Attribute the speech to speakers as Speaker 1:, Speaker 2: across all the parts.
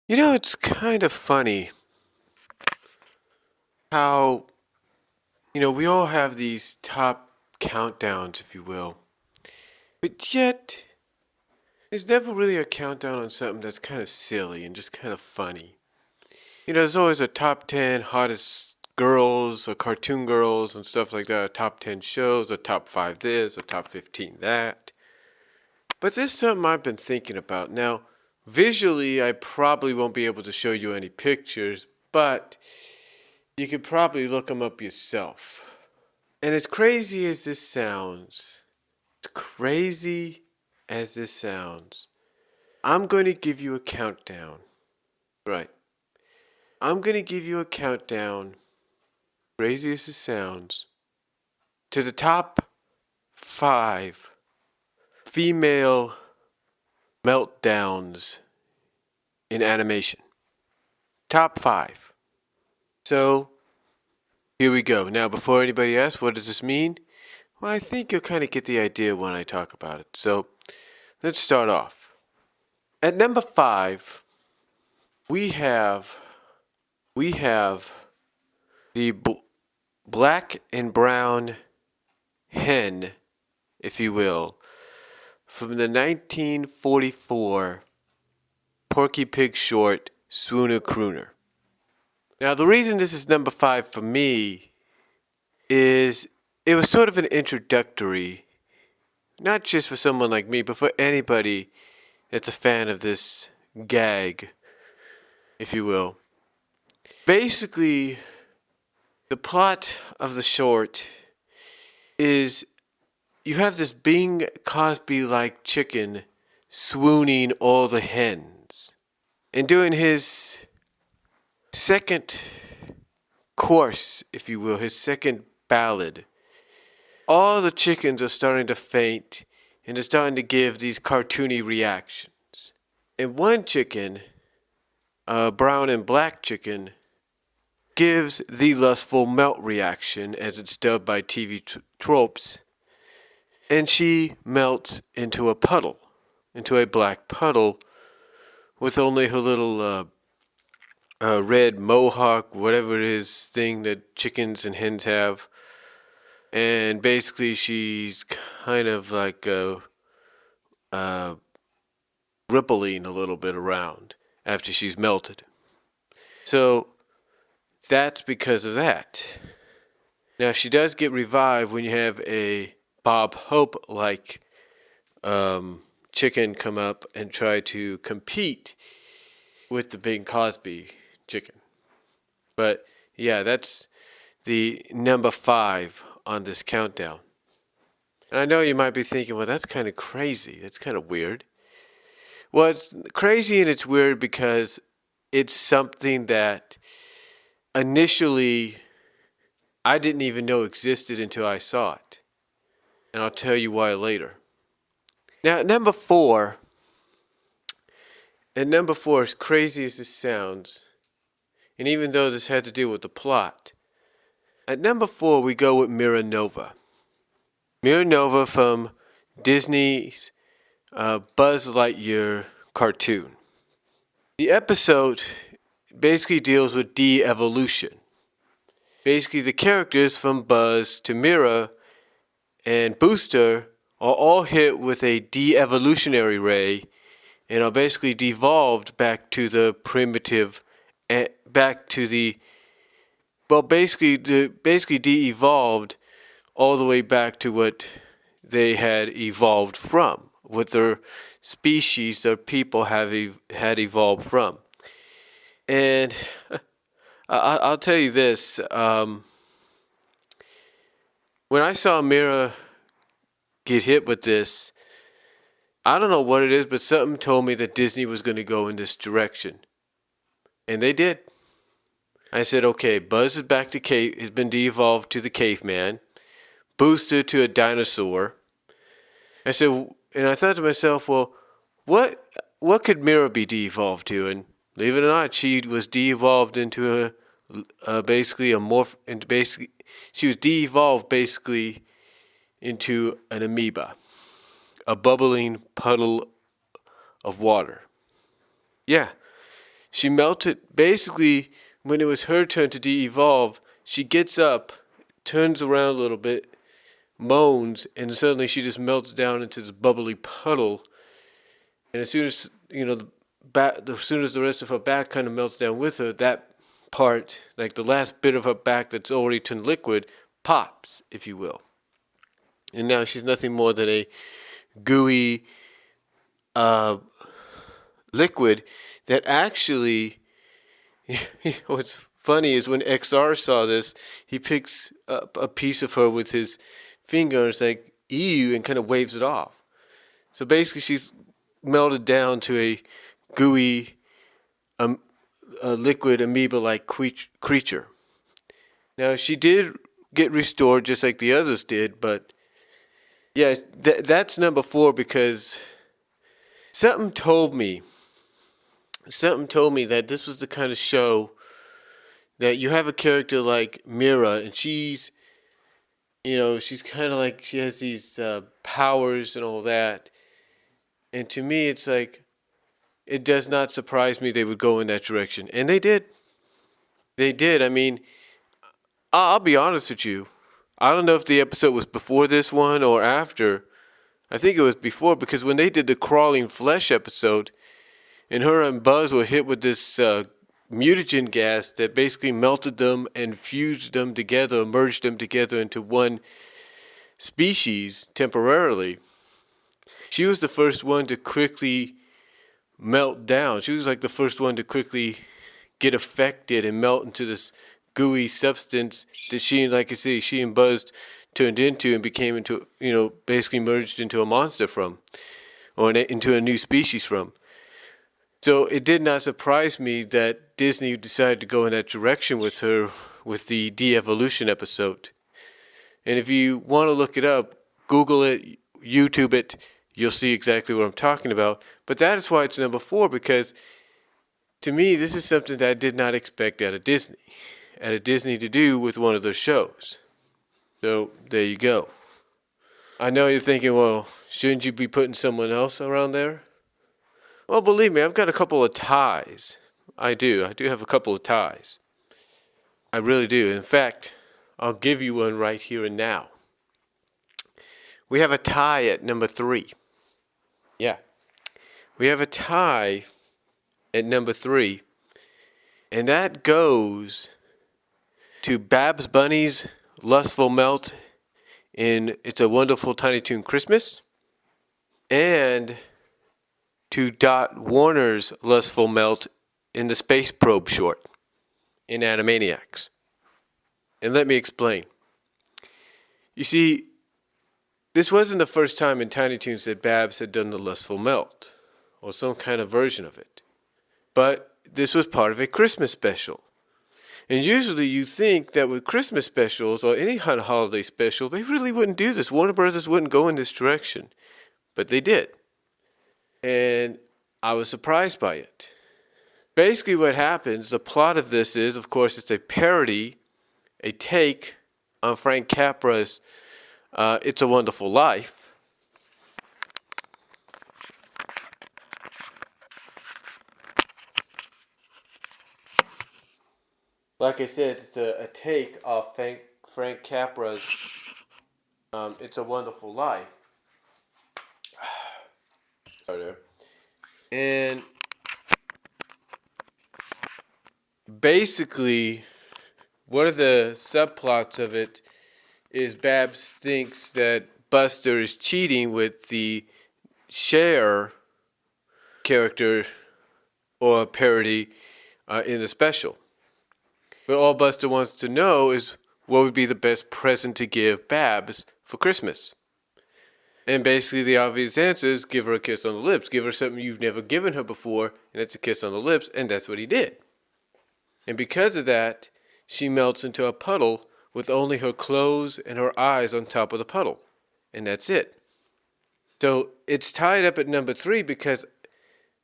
Speaker 1: It's kind of funny how, we all have these top countdowns, if you will. But yet, there's never really a countdown on something that's kind of silly and just kind of funny. There's always a top 10 hottest girls, or cartoon girls, and stuff like that, a top 10 shows, a top 5 this, a top 15 that. But there's something I've been thinking about. Now, visually, I probably won't be able to show you any pictures, but you could probably look them up yourself. And as crazy as this sounds, I'm going to give you a countdown. Right. I'm going to give you a countdown, crazy as it sounds, to the top 5 female meltdowns in animation. Top 5. So, here we go. Now, before anybody asks, what does this mean? Well, I think you'll kind of get the idea when I talk about it. So, let's start off. At number 5, we have the black and brown hen, if you will, from the 1944 Porky Pig short Swooner Crooner. Now, the reason this is number 5 for me is it was sort of an introductory, not just for someone like me, but for anybody that's a fan of this gag, if you will. Basically, the plot of the short is you have this Bing Cosby-like chicken swooning all the hens. And doing his second course, if you will, his second ballad, all the chickens are starting to faint and are starting to give these cartoony reactions. And one chicken, a brown and black chicken, gives the lustful melt reaction, as it's dubbed by TV tropes, and she melts into a puddle, into a black puddle, with only her little red mohawk, whatever it is, thing that chickens and hens have. And basically she's kind of like rippling a little bit around after she's melted. So that's because of that. Now, she does get revived when you have a Bob Hope-like chicken come up and try to compete with the Bing Cosby chicken. But yeah, that's the number 5 on this countdown. And I know you might be thinking, well, that's kind of crazy. That's kind of weird. Well, it's crazy and it's weird because it's something that initially I didn't even know existed until I saw it. And I'll tell you why later. Now, number 4, as crazy as this sounds, and even though this had to do with the plot, at number 4 we go with Mira Nova. Mira Nova from Disney's Buzz Lightyear cartoon. The episode basically deals with de-evolution. Basically, the characters from Buzz to Mira and Booster are all hit with a de-evolutionary ray and are basically devolved back to the primitive, basically de-evolved all the way back to what they had evolved from, what their species, their people had evolved from. And I'll tell you this, when I saw Mira get hit with this, I don't know what it is, but something told me that Disney was going to go in this direction. And they did. I said, okay, Buzz is back to has been de-evolved to the caveman, Booster to a dinosaur. I said, and I thought to myself, well, what could Mira be de-evolved to? And believe it or not, she was de-evolved into she was de-evolved basically into an amoeba, a bubbling puddle of water. Yeah, She melted. Basically, when it was her turn to de-evolve, she gets up, turns around a little bit, moans, and suddenly she just melts down into this bubbly puddle. And as soon as as soon as the rest of her back kind of melts down with her, that part, like the last bit of her back that's already turned liquid, pops, if you will. And now she's nothing more than a gooey liquid that actually, what's funny is when XR saw this, he picks up a piece of her with his finger and it's like, ew, and kind of waves it off. So basically she's melted down to a gooey, a liquid amoeba-like creature. Now she did get restored just like the others did, but yeah, that's number 4 because something told me that this was the kind of show that you have a character like Mira, and she's kind of like, she has these powers and all that. And to me, it's like, it does not surprise me they would go in that direction. And they did. They did. I mean, I'll be honest with you. I don't know if the episode was before this one or after. I think it was before, because when they did the crawling flesh episode, and her and Buzz were hit with this mutagen gas that basically melted them and fused them together, merged them together into one species temporarily. She was the first one to quickly melt down. She was like the first one to quickly get affected and melt into this gooey substance that she, like I say, she and Buzz turned into and became into, basically merged into a monster from, or into a new species from. So it did not surprise me that Disney decided to go in that direction with her with the de-evolution episode. And if you want to look it up, Google it, YouTube it, you'll see exactly what I'm talking about. But that is why it's number 4, because to me, this is something that I did not expect out of Disney to do with one of their shows. So there you go. I know you're thinking, well, shouldn't you be putting someone else around there? Well, believe me, I've got a couple of ties. I do have a couple of ties. I really do. In fact, I'll give you one right here and now. We have a tie at number 3. Yeah. We have a tie at number 3. And that goes to Babs Bunny's Lustful Melt in It's a Wonderful Tiny Toon Christmas, and to Dot Warner's Lustful Melt in the Space Probe short in Animaniacs. And let me explain. You see, this wasn't the first time in Tiny Toons that Babs had done the Lustful Melt, or some kind of version of it. But this was part of a Christmas special. And usually you think that with Christmas specials or any kind of holiday special, they really wouldn't do this. Warner Brothers wouldn't go in this direction. But they did. And I was surprised by it. Basically what happens, the plot of this is, of course, it's a parody, a take on Frank Capra's It's a Wonderful Life. Like I said, it's a take off Frank Capra's It's a Wonderful Life. Sorry there. And basically, one of the subplots of it is Babs thinks that Buster is cheating with the Cher character or parody in the special. But all Buster wants to know is what would be the best present to give Babs for Christmas. And basically the obvious answer is give her a kiss on the lips. Give her something you've never given her before, and it's a kiss on the lips, and that's what he did. And because of that, she melts into a puddle with only her clothes and her eyes on top of the puddle. And that's it. So it's tied up at number 3 because,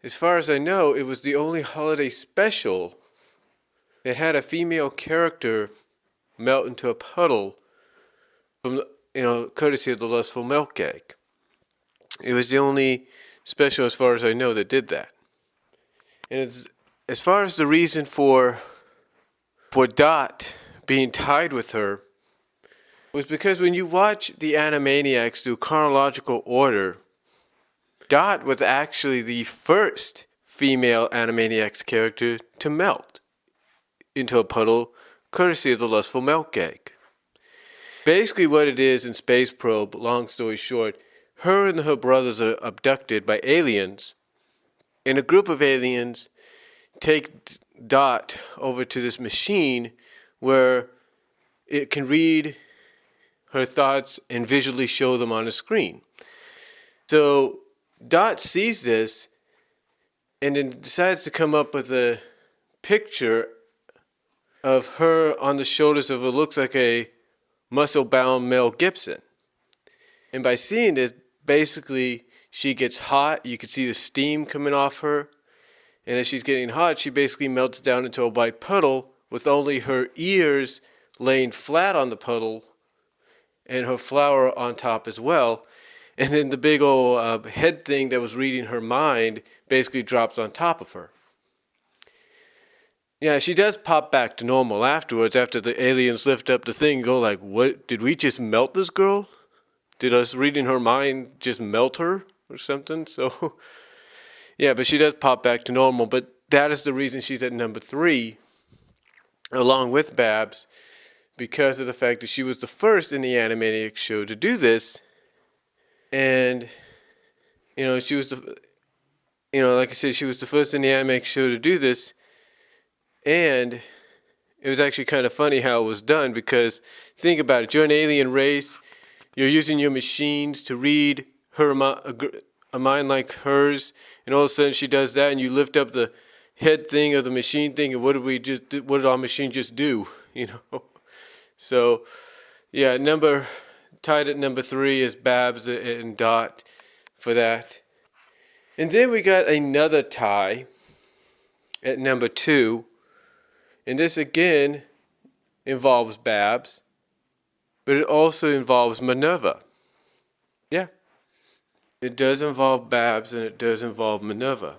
Speaker 1: as far as I know, it was the only holiday special that had a female character melt into a puddle from, courtesy of the Lustful Melt gag. It was the only special, as far as I know, that did that. And as far as the reason for Dot being tied with her was because when you watch the Animaniacs through chronological order, Dot was actually the first female Animaniacs character to melt into a puddle, courtesy of the lustful melt gag. Basically what it is in Space Probe, long story short, her and her brothers are abducted by aliens, and a group of aliens take Dot over to this machine where it can read her thoughts and visually show them on a screen. So Dot sees this and then decides to come up with a picture of her on the shoulders of what looks like a muscle-bound Mel Gibson. And by seeing this, basically she gets hot. You can see the steam coming off her. And as she's getting hot, she basically melts down into a white puddle with only her ears laying flat on the puddle and her flower on top as well. And then the big old head thing that was reading her mind basically drops on top of her. Yeah, she does pop back to normal afterwards, after the aliens lift up the thing and go like, what, did we just melt this girl? Did us reading her mind just melt her or something? So, yeah, but she does pop back to normal. But that is the reason she's at number 3, along with Babs, because of the fact that she was the first in the Animaniacs show to do this. And, she was like I said, she was the first in the Animaniacs show to do this. And it was actually kind of funny how it was done, because think about it. You're an alien race. You're using your machines to read a mind like hers. And all of a sudden she does that, and you lift up the head thing of the machine thing. And what did our machine just do? So, yeah, tied at number 3 is Babs and Dot for that. And then we got another tie at number 2. And this again involves Babs, but it also involves Minerva. Yeah, it does involve Babs and it does involve Minerva.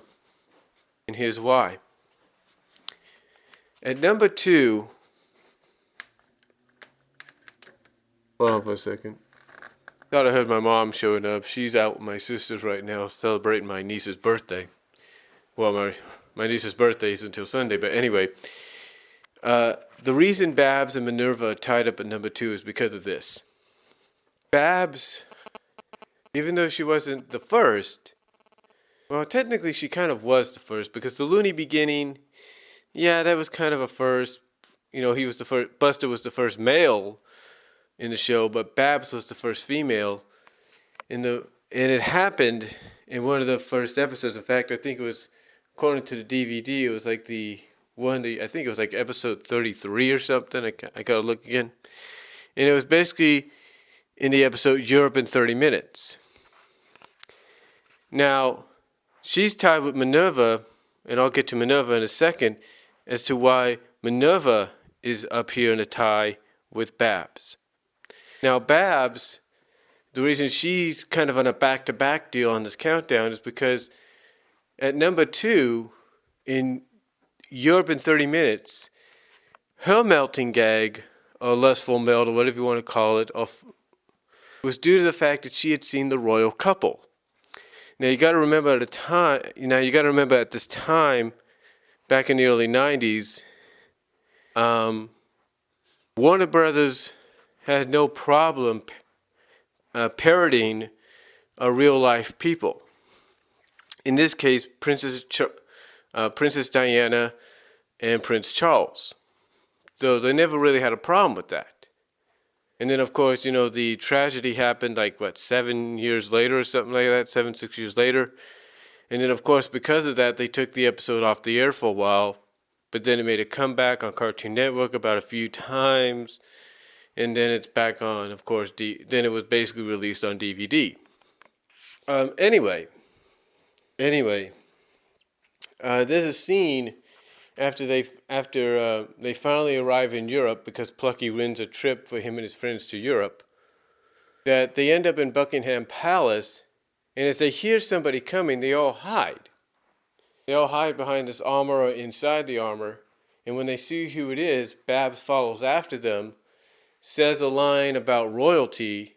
Speaker 1: And here's why. At number 2, hold on for a second. Thought I heard my mom showing up. She's out with my sisters right now celebrating my niece's birthday. Well, my niece's birthday is until Sunday, but anyway. The reason Babs and Minerva are tied up at number 2 is because of this. Babs, even though she wasn't the first, well, technically she kind of was the first, because the Looney Beginning, yeah, that was kind of a first. He was the first. Buster was the first male in the show, but Babs was the first female. And it happened in one of the first episodes. In fact, I think it was, according to the DVD, it was like I think it was like episode 33 or something. I gotta look again. And it was basically in the episode Europe in 30 Minutes. Now, she's tied with Minerva, and I'll get to Minerva in a second, as to why Minerva is up here in a tie with Babs. Now, Babs, the reason she's kind of on a back-to-back deal on this countdown is because at number 2, in Europe in 30 Minutes, her melting gag, or lustful melt, or whatever you want to call it, was due to the fact that she had seen the royal couple. Now you got to remember at this time, back in the early 90s, Warner Brothers had no problem parodying real life people. In this case, Princess Diana and Prince Charles. So they never really had a problem with that. And then, of course, the tragedy happened 7 years later or something like that, 6 years later. And then, of course, because of that, they took the episode off the air for a while. But then it made a comeback on Cartoon Network about a few times. And then it's back on, of course, then it was basically released on DVD. Anyway, there's a scene after they finally arrive in Europe, because Plucky wins a trip for him and his friends to Europe, that they end up in Buckingham Palace, and as they hear somebody coming, they all hide. They all hide behind this armor or inside the armor. And when they see who it is, Babs follows after them, says a line about royalty.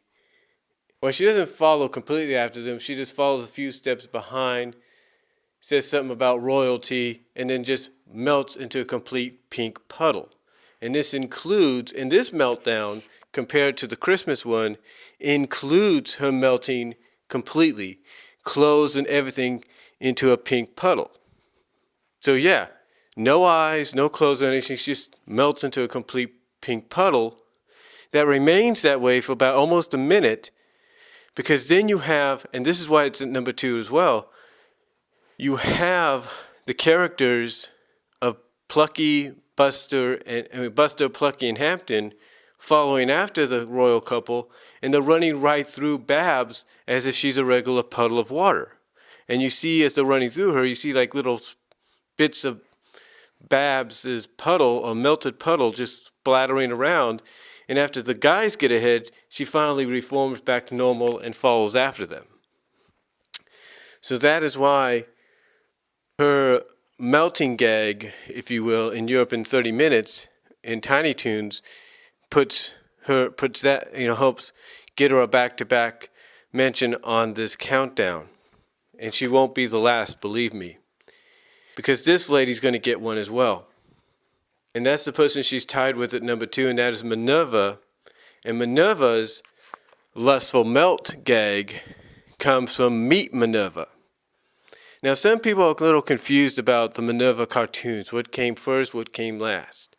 Speaker 1: Well, she doesn't follow completely after them. She just follows a few steps behind, says something about royalty, and then just melts into a complete pink puddle. And this includes, in this meltdown, compared to the Christmas one, includes her melting completely, clothes and everything into a pink puddle. So yeah, no eyes, no clothes or anything, she just melts into a complete pink puddle that remains that way for about almost a minute, because then you have, and this is why it's at number 2 as well, you have the characters of Plucky, Buster, Buster, Plucky, and Hampton following after the royal couple, and they're running right through Babs as if she's a regular puddle of water. And you see, as they're running through her, you see like little bits of Babs's puddle, or melted puddle, just splattering around. And after the guys get ahead, she finally reforms back to normal and follows after them. So that is why her melting gag, if you will, in Europe in 30 minutes in Tiny Toons puts that, helps get her a back-to-back mention on this countdown. And she won't be the last, believe me. Because this lady's going to get one as well. And that's the person she's tied with at number 2, and that is Minerva. And Minerva's lustful melt gag comes from Meet Minerva. Now, some people are a little confused about the Minerva cartoons. What came first, what came last?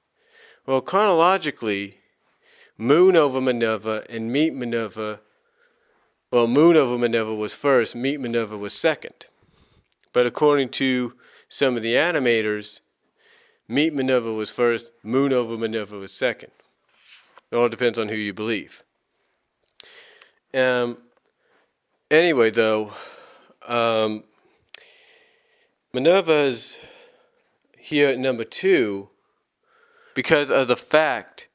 Speaker 1: Well, chronologically, Moon over Minerva and Meet Minerva, well, Moon over Minerva was first, Meet Minerva was second. But according to some of the animators, Meet Minerva was first, Moon over Minerva was second. It all depends on who you believe. Anyway, though, Minerva's here at number 2 because of the fact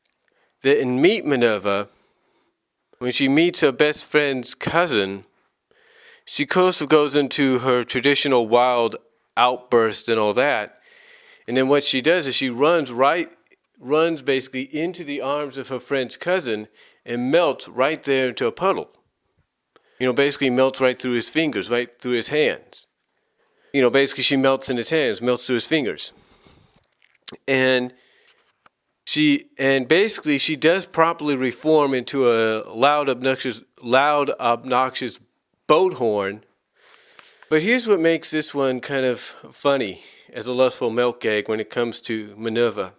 Speaker 1: that in Meet Minerva, when she meets her best friend's cousin, she goes into her traditional wild outburst and all that. And then what she does is she runs basically into the arms of her friend's cousin and melts right there into a puddle. Basically melts right through his fingers, right through his hands. Basically she melts in his hands, melts through his fingers. And basically she does properly reform into a loud, obnoxious boat horn. But here's what makes this one kind of funny as a lustful milk gag when it comes to Minerva.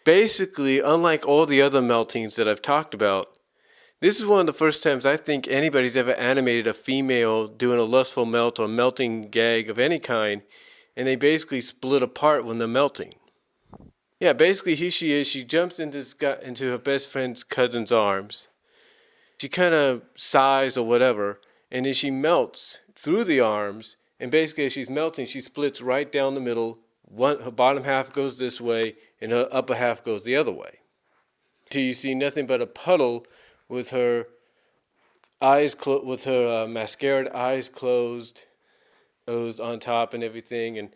Speaker 1: Basically, unlike all the other meltings that I've talked about, this is one of the first times I think anybody's ever animated a female doing a lustful melt or melting gag of any kind, and they basically split apart when they're melting. Yeah, basically here she is. She jumps into her best friend's cousin's arms. She kind of sighs or whatever, and then she melts through the arms, and basically as she's melting, she splits right down the middle. Her bottom half goes this way, and her upper half goes the other way. Till you see nothing but a puddle with her eyes mascaraed eyes closed on top and everything, and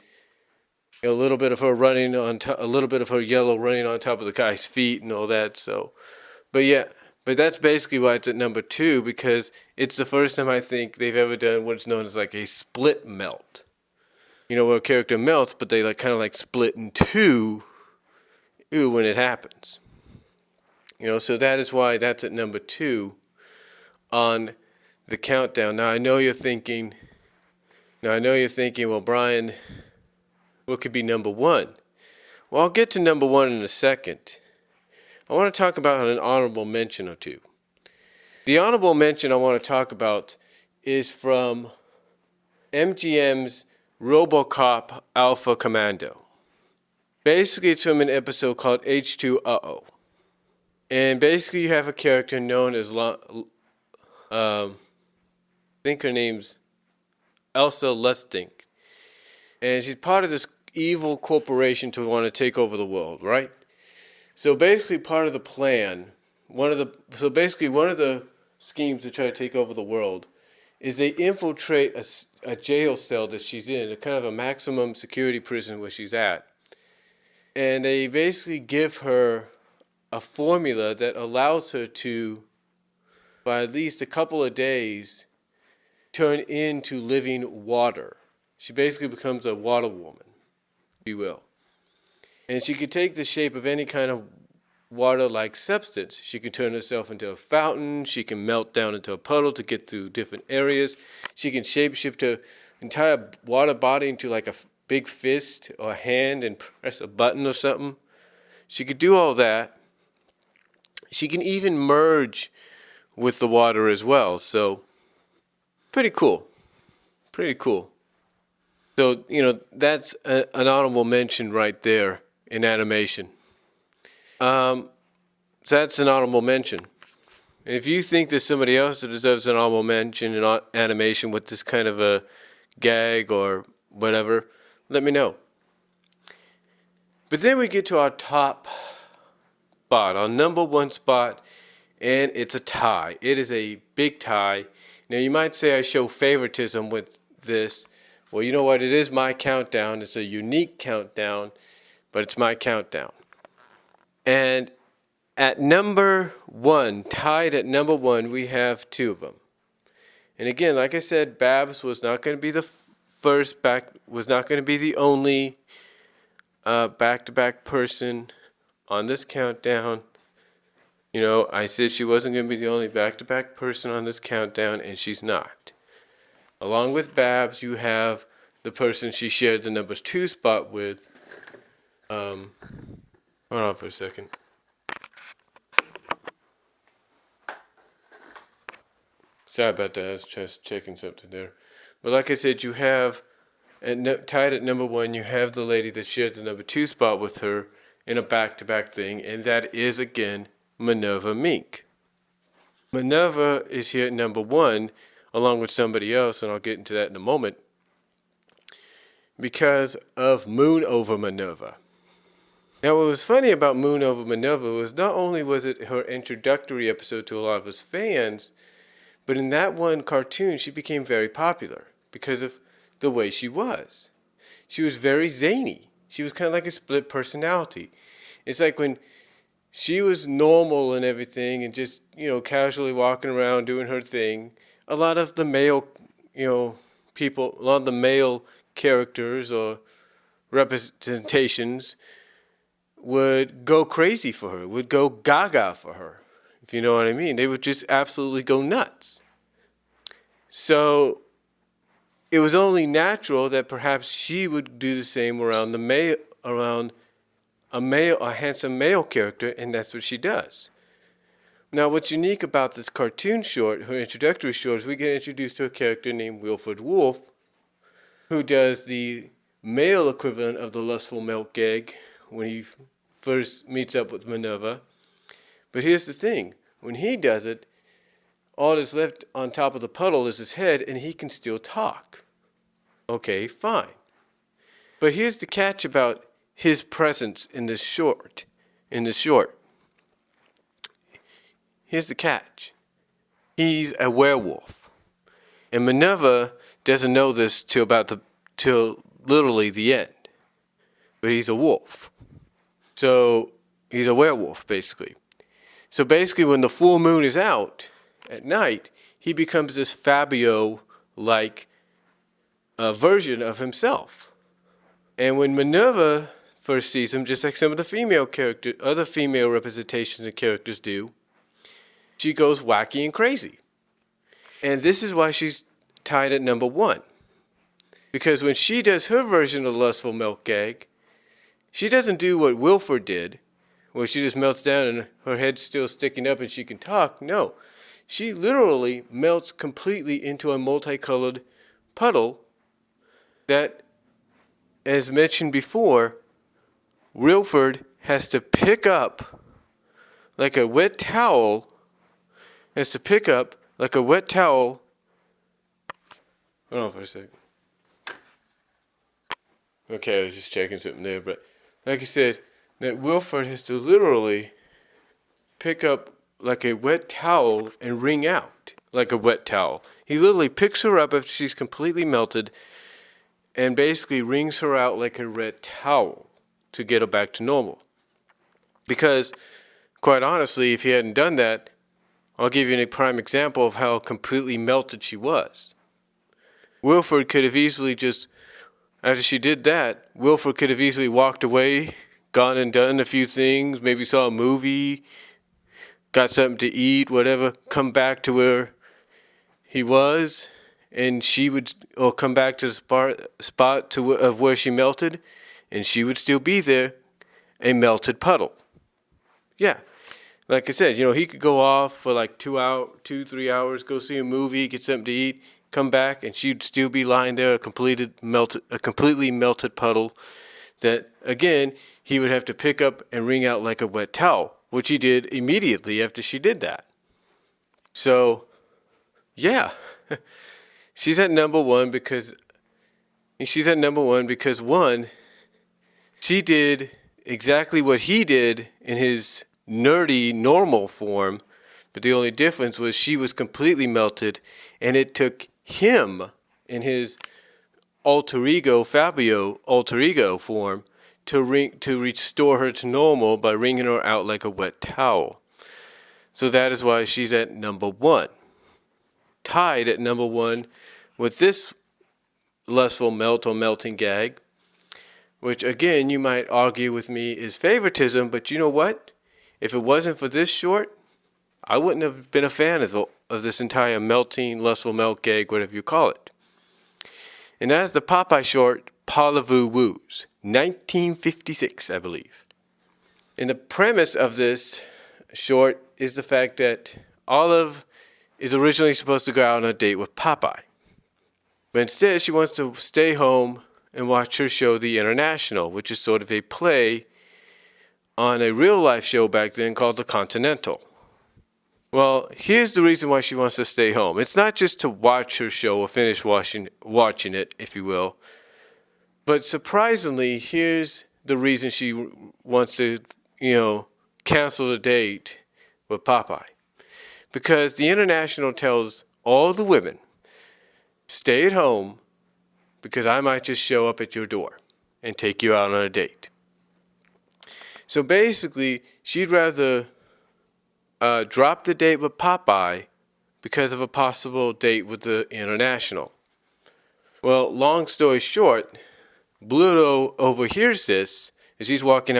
Speaker 1: a little bit of her running on top, a little bit of her yellow running on top of the guy's feet and all that. So, but that's basically why it's at number 2, because it's the first time I think they've ever done what's known as like a split melt. Where a character melts, but they kind of split in two when it happens. So that is why that's at number 2 on the countdown. Now I know you're thinking, well, Brian, what could be number 1? Well, I'll get to number 1 in a second. I want to talk about an honorable mention or two. The honorable mention I want to talk about is from MGM's RoboCop Alpha Commando. Basically, it's from an episode called H2 Uh-Oh. And basically, you have a character known as, I think her name's Elsa Lustig. And she's part of this evil corporation to want to take over the world, right? So basically, part of the plan, one of the schemes to try to take over the world is they infiltrate a jail cell that she's in, a kind of a maximum security prison where she's at. And they basically give her a formula that allows her to, by at least a couple of days, turn into living water. She basically becomes a water woman, if you will. And she could take the shape of any kind of water-like substance. She can turn herself into a fountain. She can melt down into a puddle to get through different areas. She can shapeshift her entire water body into like a big fist or a hand and press a button or something. She could do all that. She can even merge with the water as well. So, pretty cool. Pretty cool. So, that's an honorable mention right there in animation. So that's an honorable mention. And if you think there's somebody else that deserves an honorable mention in animation with this kind of a gag or whatever, let me know. But then we get to our top spot, our number one spot, and it's a tie. It is a big tie. Now you might say I show favoritism with this. Well, you know what? It is my countdown. It's a unique countdown, but it's my countdown. And at number one, tied at number one, we have two of them. And again, like I said, Babs was not going to be the was not going to be the only back-to-back person on this countdown. I said she wasn't going to be the only back-to-back person on this countdown, and she's not. Along with Babs, you have the person she shared the number two spot with. Hold on for a second. Sorry about that. I was just checking something there. But like I said, you have, tied at number one, you have the lady that shared the number two spot with her in a back-to-back thing, and that is, again, Minerva Mink. Minerva is here at number one, along with somebody else, and I'll get into that in a moment, because of Moon Over Minerva. Now, what was funny about Moon Over Minerva was not only was it her introductory episode to a lot of us fans, but in that one cartoon, she became very popular because of the way she was. She was very zany. She was kind of like a split personality. It's like when she was normal and everything and just, casually walking around doing her thing, a lot of the male, people, a lot of the male characters or representations would go crazy for her, would go gaga for her, if you know what I mean. They would just absolutely go nuts. So it was only natural that perhaps she would do the same around a handsome male character, and that's what she does. Now, what's unique about this cartoon short, her introductory short, is we get introduced to a character named Wilfred Wolf, who does the male equivalent of the lustful milk gag when he first meets up with Minerva. But here's the thing. When he does it, all that's left on top of the puddle is his head, and he can still talk. Okay, fine. But here's the catch about his presence in this short. Here's the catch. He's a werewolf. And Minerva doesn't know this till literally the end. But he's a wolf. So he's a werewolf, basically. So basically, when the full moon is out at night, he becomes this Fabio-like version of himself. And when Minerva first sees him, just like some of the other female representations and characters do, she goes wacky and crazy. And this is why she's tied at number one. Because when she does her version of the lustful milk gag, she doesn't do what Wilford did, where she just melts down and her head's still sticking up and she can talk. No, she literally melts completely into a multicolored puddle that, as mentioned before, Wilford has to pick up like a wet towel. Hold on for a second. Okay, I was just checking something there, but like I said, that Wilford has to literally pick up like a wet towel and wring out like a wet towel. He literally picks her up after she's completely melted and basically wrings her out like a wet towel to get her back to normal. Because, quite honestly, if he hadn't done that, I'll give you a prime example of how completely melted she was. Wilford could have easily just, after she did that, Wilford could have easily walked away, gone and done a few things, maybe saw a movie, got something to eat, whatever, come back to where he was, and she would, or come back to the spot of where she melted, and she would still be there, a melted puddle. Yeah, like I said, he could go off for like 3 hours, go see a movie, get something to eat, come back, and she'd still be lying there, a completely melted puddle that, again, he would have to pick up and wring out like a wet towel, which he did immediately after she did that. So, yeah, she's at number one because one, she did exactly what he did in his nerdy normal form, but the only difference was she was completely melted, and it took him in his Fabio alter ego form to restore her to normal by wringing her out like a wet towel. So that is why she's at number one. Tied at number one with this lustful melt or melting gag, which again you might argue with me is favoritism, but you know what? If it wasn't for this short, I wouldn't have been a fan of this entire melting, lustful melt gag, whatever you call it. And that's the Popeye short, Parlez-vous Woos, 1956, I believe. And the premise of this short is the fact that Olive is originally supposed to go out on a date with Popeye. But instead, she wants to stay home and watch her show, The International, which is sort of a play on a real-life show back then called The Continental. Well, here's the reason why she wants to stay home. It's not just to watch her show or finish watching it, if you will. But surprisingly, here's the reason she wants to, cancel the date with Popeye. Because The International tells all the women, stay at home because I might just show up at your door and take you out on a date. So basically, she'd rather drop the date with Popeye because of a possible date with the International. Well, long story short, Bluto overhears this as he's walking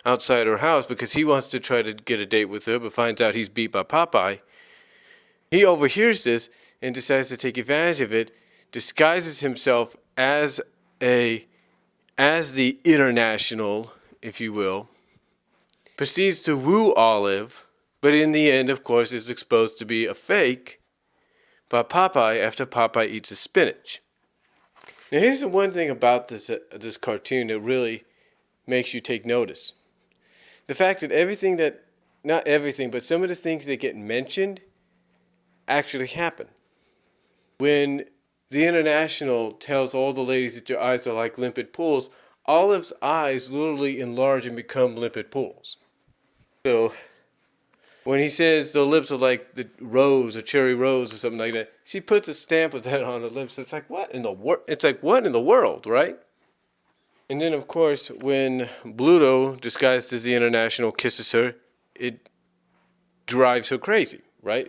Speaker 1: outside her house because he wants to try to get a date with her, but finds out he's beat by Popeye. He overhears this and decides to take advantage of it, disguises himself as the International, if you will, proceeds to woo Olive, but in the end, of course, is exposed to be a fake by Popeye after Popeye eats his spinach. Now, here's the one thing about this cartoon that really makes you take notice. The fact that not everything, but some of the things that get mentioned actually happen. When the International tells all the ladies that your eyes are like limpid pools, Olive's eyes literally enlarge and become limpid pools. So, when he says the lips are like the rose or cherry rose or something like that, she puts a stamp of that on her lips. It's like, what in the world, right? And then, of course, when Bluto, disguised as the International, kisses her, it drives her crazy, right?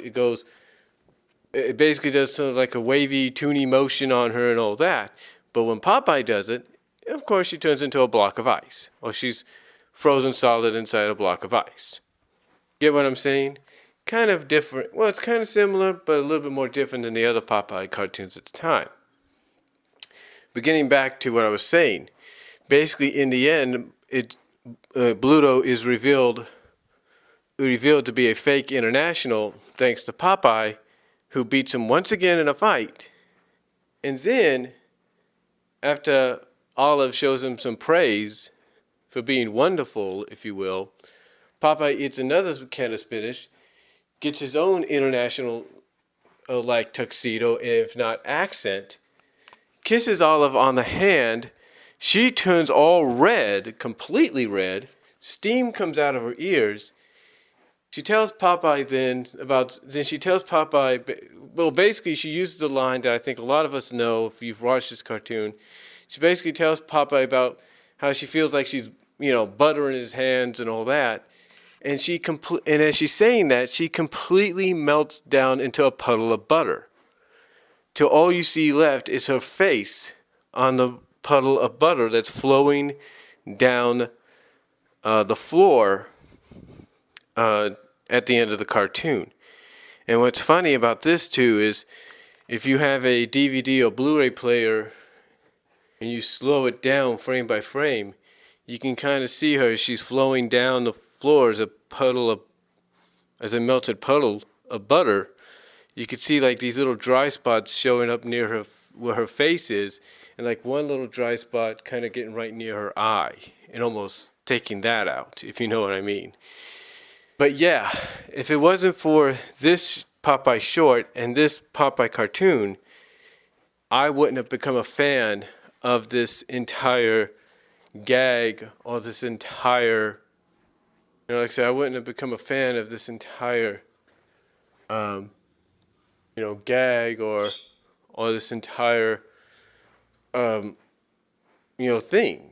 Speaker 1: It basically does sort of like a wavy, toony motion on her and all that. But when Popeye does it, of course, she turns into a block of ice. Or she's frozen solid inside a block of ice. Get what I'm saying? Kind of different. Well, it's kind of similar, but a little bit more different than the other Popeye cartoons at the time. But getting back to what I was saying, basically in the end, Bluto is revealed to be a fake International thanks to Popeye, who beats him once again in a fight. And then, after Olive shows him some praise for being wonderful, if you will, Popeye eats another can of spinach, gets his own International like tuxedo, if not accent, kisses Olive on the hand. She turns all red, completely red. Steam comes out of her ears. She tells Popeye then she tells Popeye, well, basically she uses the line that I think a lot of us know if you've watched this cartoon. She basically tells Popeye about how she feels like she's, butter in his hands and all that. And and as she's saying that, she completely melts down into a puddle of butter. Till all you see left is her face on the puddle of butter that's flowing down the floor at the end of the cartoon. And what's funny about this too is if you have a DVD or Blu-ray player and you slow it down frame by frame, you can kind of see her. She's flowing down the floor as a melted puddle of butter. You could see like these little dry spots showing up near her where her face is, and like one little dry spot kind of getting right near her eye and almost taking that out, if you know what I mean. But yeah, if it wasn't for this Popeye short and this Popeye cartoon, I wouldn't have become a fan of this entire gag or this entire, like I said, I wouldn't have become a fan of this entire, gag or this entire, thing.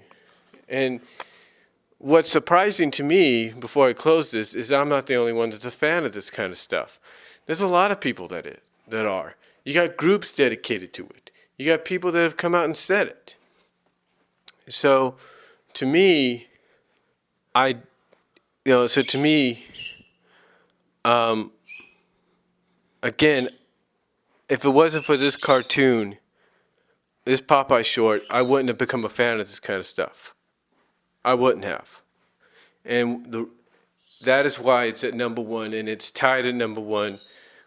Speaker 1: And what's surprising to me, before I close this, is I'm not the only one that's a fan of this kind of stuff. There's a lot of people that are. You got groups dedicated to it. You got people that have come out and said it. So, to me, again, if it wasn't for this cartoon, this Popeye short, I wouldn't have become a fan of this kind of stuff. I wouldn't have. And that is why it's at number one, and it's tied at number one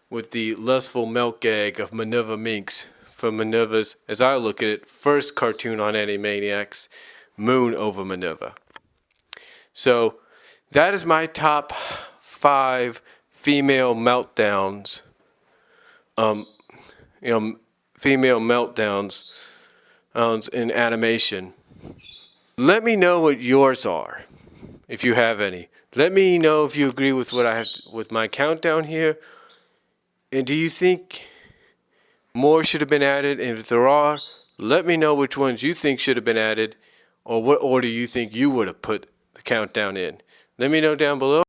Speaker 1: with the lustful milk gag of Minerva Minx from Minerva's, as I look at it, first cartoon on Animaniacs, Moon Over Minerva. So that is my top 5 female meltdowns. Female meltdowns in animation. Let me know what yours are, if you have any. Let me know if you agree with what I have with my countdown here. And do you think more should have been added? And if there are, let me know which ones you think should have been added, or what order you think you would have put the countdown in. Let me know down below.